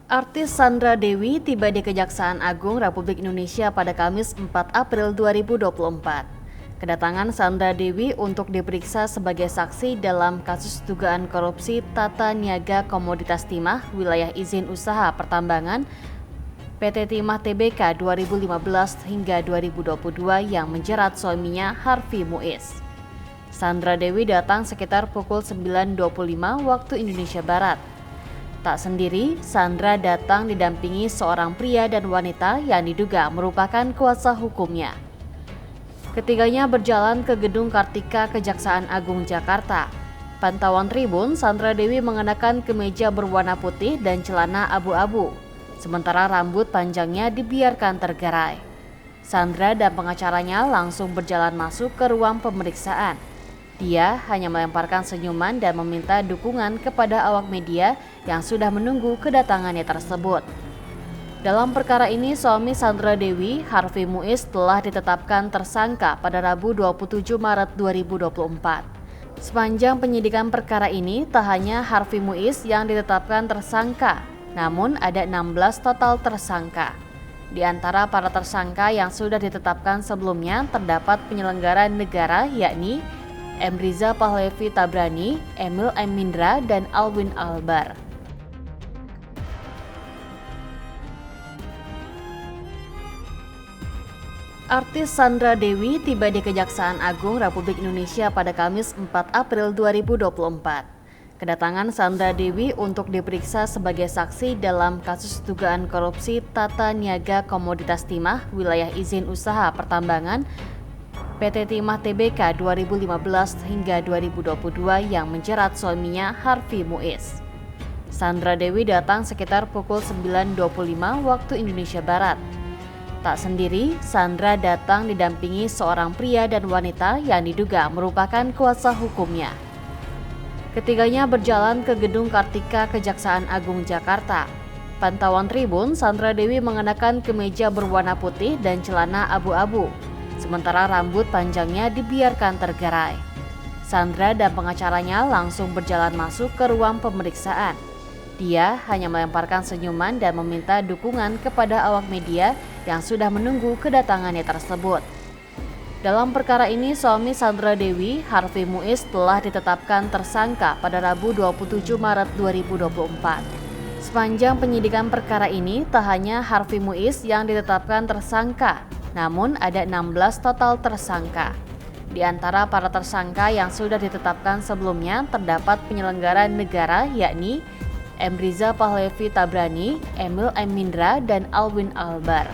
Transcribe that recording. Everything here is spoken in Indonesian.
Artis Sandra Dewi tiba di Kejaksaan Agung Republik Indonesia pada Kamis 4 April 2024. Kedatangan Sandra Dewi untuk diperiksa sebagai saksi dalam kasus dugaan korupsi tata niaga komoditas timah wilayah izin usaha pertambangan PT Timah Tbk 2015 hingga 2022 yang menjerat suaminya Harvey Muiz. Sandra Dewi datang sekitar pukul 9.25 waktu Indonesia Barat. Tak sendiri, Sandra datang didampingi seorang pria dan wanita yang diduga merupakan kuasa hukumnya. Ketiganya berjalan ke Gedung Kartika Kejaksaan Agung Jakarta. Pantauan tribun, Sandra Dewi mengenakan kemeja berwarna putih dan celana abu-abu, sementara rambut panjangnya dibiarkan tergerai. Sandra dan pengacaranya langsung berjalan masuk ke ruang pemeriksaan. Dia hanya melemparkan senyuman dan meminta dukungan kepada awak media yang sudah menunggu kedatangannya tersebut. Dalam perkara ini, suami Sandra Dewi, Harvey Muiz, telah ditetapkan tersangka pada Rabu 27 Maret 2024. Sepanjang penyidikan perkara ini, tak hanya Harvey Muiz yang ditetapkan tersangka, namun ada 16 total tersangka. Di antara para tersangka yang sudah ditetapkan sebelumnya terdapat penyelenggara negara yakni M. Riza Pahlavi Tabrani, Emil M. Mindra, dan Alwin Albar. Artis Sandra Dewi tiba di Kejaksaan Agung Republik Indonesia pada Kamis 4 April 2024. Kedatangan Sandra Dewi untuk diperiksa sebagai saksi dalam kasus dugaan korupsi tata niaga komoditas timah wilayah izin usaha pertambangan PT Timah Tbk 2015 hingga 2022 yang menjerat suaminya Harvey Muiz. Sandra Dewi datang sekitar pukul 9.25 waktu Indonesia Barat. Tak sendiri, Sandra datang didampingi seorang pria dan wanita yang diduga merupakan kuasa hukumnya. Ketiganya berjalan ke Gedung Kartika Kejaksaan Agung Jakarta. Pantauan tribun, Sandra Dewi mengenakan kemeja berwarna putih dan celana abu-abu, sementara rambut panjangnya dibiarkan tergerai. Sandra dan pengacaranya langsung berjalan masuk ke ruang pemeriksaan. Dia hanya melemparkan senyuman dan meminta dukungan kepada awak media yang sudah menunggu kedatangannya tersebut. Dalam perkara ini, suami Sandra Dewi, Harvey Muiz, telah ditetapkan tersangka pada Rabu 27 Maret 2024. Sepanjang penyidikan perkara ini, tak hanya Harvey Muiz yang ditetapkan tersangka, namun ada 16 total tersangka. Di antara para tersangka yang sudah ditetapkan sebelumnya terdapat penyelenggara negara yakni M. Riza Pahlavi Tabrani, Emil M. Mindra, dan Alwin Albar.